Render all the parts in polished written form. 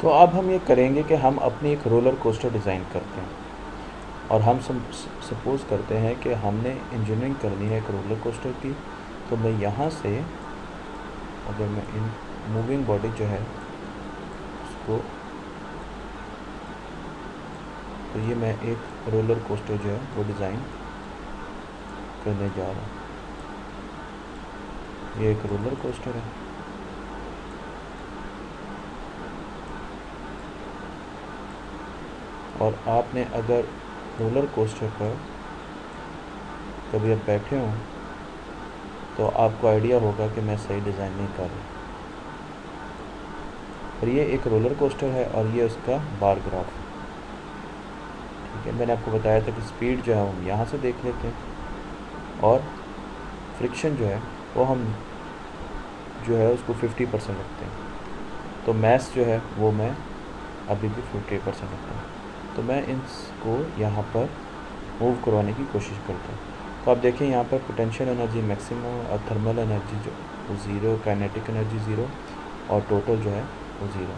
तो अब हम ये करेंगे कि हम अपनी एक रोलर कोस्टर डिज़ाइन करते हैं और हम सपोज़ करते हैं कि हमने इंजीनियरिंग करनी है एक रोलर कोस्टर की। तो मैं यहाँ से अगर मैं इन मूविंग बॉडी जो है उसको, तो ये मैं एक रोलर कोस्टर जो है वो डिज़ाइन करने जा रहा हूँ। ये एक रोलर कोस्टर है। और आपने अगर रोलर कोस्टर पर कभी आप बैठे हों तो आपको आइडिया होगा कि मैं सही डिज़ाइन नहीं कर रहा। और ये एक रोलर कोस्टर है और ये उसका बार ग्राफ, ठीक है। मैंने आपको बताया था कि स्पीड जो है हम यहाँ से देख लेते हैं और फ्रिक्शन जो है वो हम जो है उसको 50% रखते हैं। तो मैस जो है वो मैं अभी भी 50% रखता हूँ। तो मैं इसको यहाँ पर मूव करवाने की कोशिश करता हूँ। तो आप देखें यहाँ पर पोटेंशियल एनर्जी मैक्सिमम और थर्मल एनर्जी जो वो ज़ीरो, काइनेटिक एनर्जी ज़ीरो और टोटल जो है वो ज़ीरो।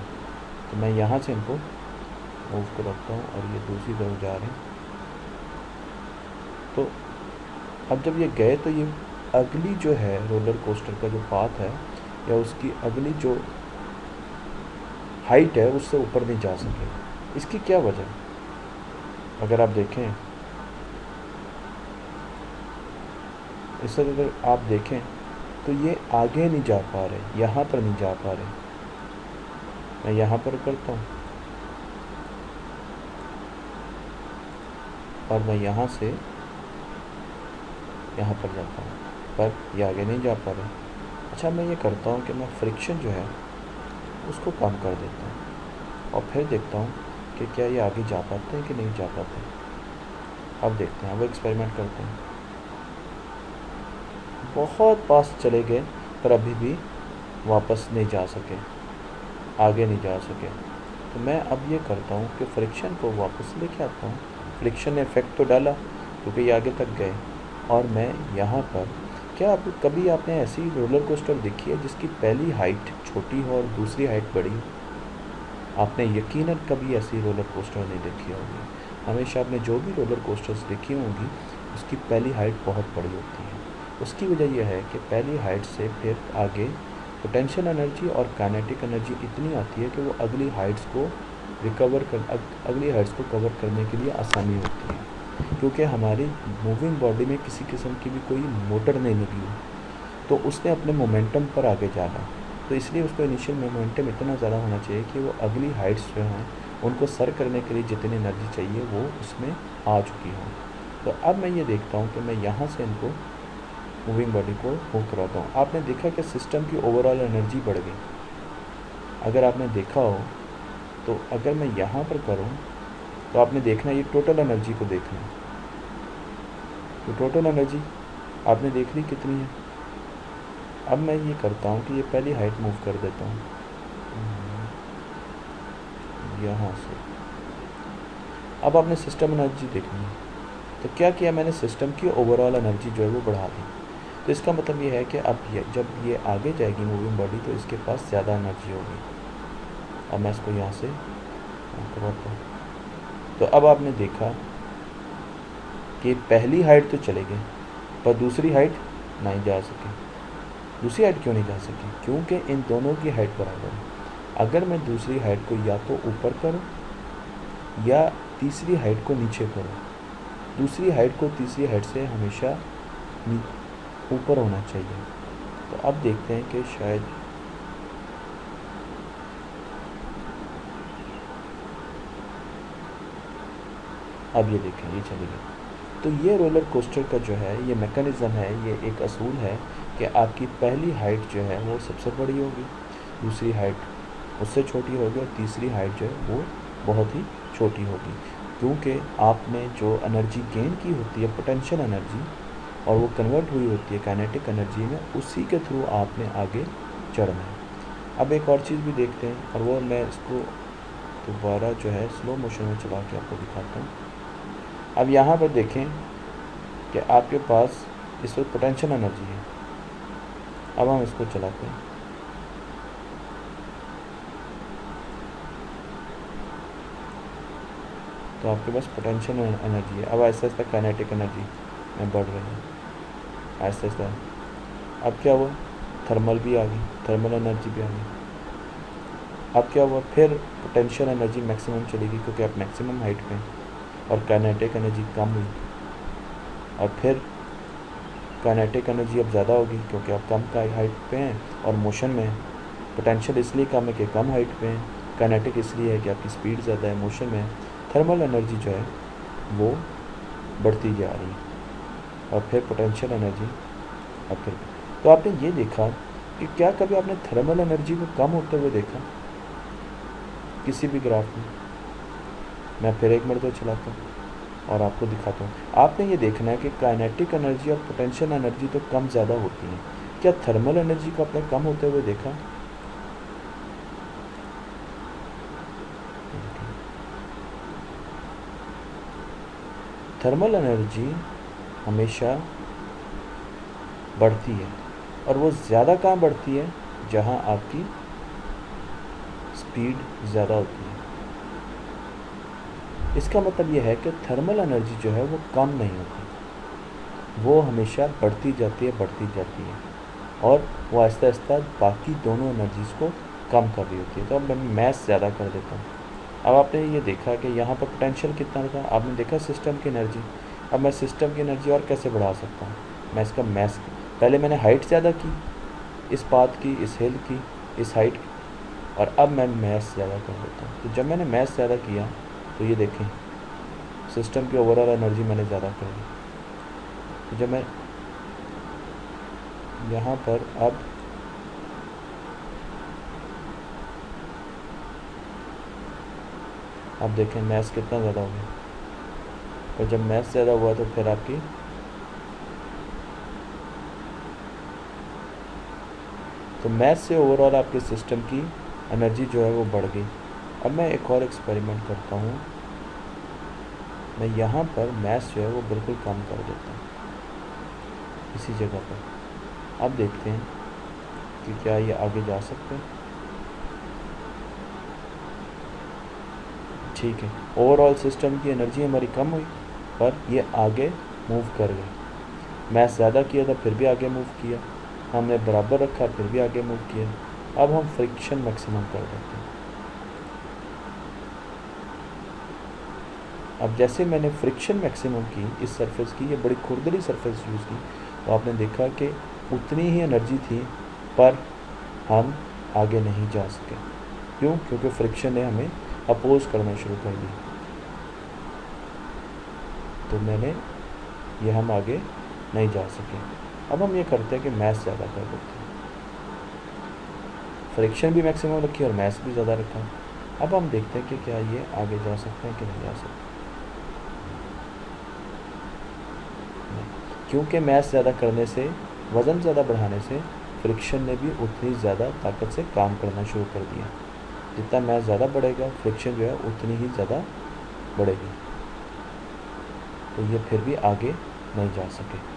तो मैं यहाँ से इनको मूव करवाता हूँ और ये दूसरी तरफ जा रहे हैं। तो अब जब ये गए तो ये अगली जो है रोलर कोस्टर का जो पाथ है या उसकी अगली जो हाइट है उससे ऊपर नहीं जा सके। इसकी क्या वजह? अगर आप देखें, इस तरह अगर आप देखें तो ये आगे नहीं जा पा रहे, यहाँ पर नहीं जा पा रहे। मैं यहाँ पर करता हूँ और मैं यहाँ से यहाँ पर जाता हूँ, पर ये आगे नहीं जा पा रहे। अच्छा, मैं ये करता हूँ कि मैं फ्रिक्शन जो है उसको कम कर देता हूँ और फिर देखता हूँ कि क्या ये आगे जा पाते हैं कि नहीं जा पाते। अब देखते हैं, अब एक्सपेरिमेंट करते हैं। बहुत पास चले गए पर अभी भी वापस नहीं जा सके, आगे नहीं जा सके। तो मैं अब ये करता हूँ कि फ्रिक्शन को वापस लेके आता हूँ। फ्रिक्शन ने इफ़ेक्ट तो डाला क्योंकि ये आगे तक गए। और मैं यहाँ पर, क्या आप कभी आपने ऐसी रोलर कोस्टर देखी है जिसकी पहली हाइट छोटी हो और दूसरी हाइट बड़ी हो? आपने यकीनन कभी ऐसी रोलर कोस्टर नहीं देखी होगी। हमेशा आपने जो भी रोलर कोस्टर्स देखी होंगी उसकी पहली हाइट बहुत बड़ी होती है। उसकी वजह यह है कि पहली हाइट से फिर आगे पोटेंशियल एनर्जी और काइनेटिक एनर्जी इतनी आती है कि वो अगली हाइट्स को अगली हाइट्स को कवर करने के लिए आसानी होती है। क्योंकि हमारी मूविंग बॉडी में किसी किस्म की भी कोई मोटर नहीं लगी हुई, तो उसने अपने मोमेंटम पर आगे जाना। तो इसलिए उसको इनिशियल मोमेंटम इतना ज़्यादा होना चाहिए कि वो अगली हाइट्स जो हैं उनको सर करने के लिए जितनी एनर्जी चाहिए वो उसमें आ चुकी हो। तो अब मैं ये देखता हूँ कि मैं यहाँ से इनको मूविंग बॉडी को मूव करवाता हूँ। आपने देखा कि सिस्टम की ओवरऑल एनर्जी बढ़ गई। अगर आपने देखा हो तो अगर मैं यहाँ पर करूँ तो आपने देखना, ये टोटल एनर्जी को देखना है। तो टोटल एनर्जी आपने देख ली कितनी है। अब मैं ये करता हूँ कि ये पहली हाइट मूव कर देता हूँ यहाँ से। अब आपने सिस्टम एनर्जी देखनी है। तो क्या किया मैंने, सिस्टम की ओवरऑल एनर्जी जो है वो बढ़ा दी। तो इसका मतलब ये है कि अब जब ये आगे जाएगी मूविंग बॉडी तो इसके पास ज़्यादा एनर्जी होगी। अब मैं इसको यहाँ से करवाता हूँ। तो अब आपने देखा कि पहली हाइट तो चले गए पर दूसरी हाइट नहीं जा सके। दूसरी हाइट क्यों नहीं जा सकी? क्योंकि इन दोनों की हाइट बराबर है। अगर मैं दूसरी हाइट को या तो ऊपर करूँ या तीसरी हाइट को नीचे करूँ, दूसरी हाइट को तीसरी हाइट से हमेशा ऊपर होना चाहिए। तो अब देखते हैं कि शायद अब ये देखें, ये चली गई। तो ये रोलर कोस्टर का जो है ये मैकेनिज़्म है, ये एक असूल है कि आपकी पहली हाइट जो है वो सबसे बड़ी होगी, दूसरी हाइट उससे छोटी होगी और तीसरी हाइट जो है वो बहुत ही छोटी होगी। क्योंकि आपने जो एनर्जी गेन की होती है पोटेंशियल एनर्जी और वो कन्वर्ट हुई होती है काइनेटिक एनर्जी में, उसी के थ्रू आपने आगे चढ़ना है। अब एक और चीज़ भी देखते हैं और वो मैं इसको दोबारा जो है स्लो मोशन में चला के आपको दिखाता हूँ। अब यहाँ पर देखें कि आपके पास इस वक्त पोटेंशियल एनर्जी है। अब हम इसको चलाते हैं। तो आपके पास पोटेंशियल एनर्जी है। अब आहिस्ता आहिस्ता काइनेटिक एनर्जी में बढ़ रही है आहिस्ता आहिस्ता। अब क्या हुआ, थर्मल भी आ गई, थर्मल एनर्जी भी आ गई। अब क्या हुआ, फिर पोटेंशियल एनर्जी मैक्सिमम चलेगी क्योंकि आप मैक्सिमम हाइट पे हैं, और काइनेटिक एनर्जी कम हुई। और फिर काइनेटिक एनर्जी अब ज़्यादा होगी क्योंकि आप कम का हाइट पे हैं और मोशन में हैं। पोटेंशियल इसलिए कम है कि कम हाइट पे हैं, काइनेटिक इसलिए है कि आपकी स्पीड ज़्यादा है, मोशन में है। थर्मल एनर्जी जो है वो बढ़ती जा रही है और फिर पोटेंशियल एनर्जी अब फिर। तो आपने ये देखा कि क्या कभी आपने थर्मल एनर्जी को कम होते हुए देखा किसी भी ग्राफ में? मैं फिर एक मरतबा चलाता हूँ और आपको दिखाता हूँ। आपने ये देखना है कि काइनेटिक एनर्जी और पोटेंशियल एनर्जी तो कम ज़्यादा होती है, क्या थर्मल एनर्जी को आपने कम होते हुए देखा? थर्मल एनर्जी हमेशा बढ़ती है, और वो ज़्यादा कहाँ बढ़ती है, जहाँ आपकी स्पीड ज़्यादा होती है। इसका मतलब ये है कि थर्मल एनर्जी जो है वो कम नहीं होती, वो हमेशा बढ़ती जाती है, बढ़ती जाती है, और वो आहिस्ता आहिस्ता बाकी दोनों एनर्जीज़ को कम कर रही होती है। तो अब मैं मैथ्स ज़्यादा कर देता हूँ। अब आपने ये देखा कि यहाँ पर पोटेंशियल कितना था, आपने देखा सिस्टम की एनर्जी। अब मैं सिस्टम की एनर्जी और कैसे बढ़ा सकता हूँ, मैं इसका मैथ्स, पहले मैंने हाइट ज़्यादा की, इस पाथ की, इस हिल की, इस हाइट की, और अब मैं मैथ्स ज़्यादा कर देता हूँ। तो जब मैंने मैथ्स ज़्यादा किया तो ये देखें सिस्टम की ओवरऑल एनर्जी मैंने ज़्यादा कर दी। तो जब मैं यहाँ पर अब देखें मैथ्स कितना ज़्यादा हो गया, और जब मैथ्स ज़्यादा हुआ तो फिर आपकी तो मैथ्स से ओवरऑल आपके सिस्टम की एनर्जी जो है वो बढ़ गई। अब मैं एक और एक्सपेरिमेंट करता हूँ, मैं यहाँ पर मैथ्स जो है वो बिल्कुल कम कर देता हूँ इसी जगह पर। अब देखते हैं कि क्या ये आगे जा सकते हैं। ठीक है, ओवरऑल सिस्टम की एनर्जी हमारी कम हुई, पर ये आगे मूव कर गए। मैथ्स ज़्यादा किया था फिर भी आगे मूव किया, हमने बराबर रखा फिर भी आगे मूव किया। अब हम फ्रिक्शन मैक्सिमम कर देते हैं। अब जैसे मैंने फ्रिक्शन मैक्सिमम की इस सरफेस की, ये बड़ी खुरदरी सरफेस यूज़ की, तो आपने देखा कि उतनी ही एनर्जी थी पर हम आगे नहीं जा सके। क्यों? क्योंकि फ्रिक्शन ने हमें अपोज करना शुरू कर दिया। तो ये हम आगे नहीं जा सके। अब हम ये करते हैं कि मैथ्स ज़्यादा कर देते हैं, फ्रिक्शन भी मैक्सिमम रखी और मैथ्स भी ज़्यादा रखा। अब हम देखते हैं कि क्या ये आगे जा सकते हैं कि नहीं जा सकते। क्योंकि मैथ्स ज़्यादा करने से, वज़न ज़्यादा बढ़ाने से फ्रिक्शन ने भी उतनी ज़्यादा ताकत से काम करना शुरू कर दिया। जितना मैथ्स ज़्यादा बढ़ेगा फ्रिक्शन जो है उतनी ही ज़्यादा बढ़ेगी, तो ये फिर भी आगे नहीं जा सके।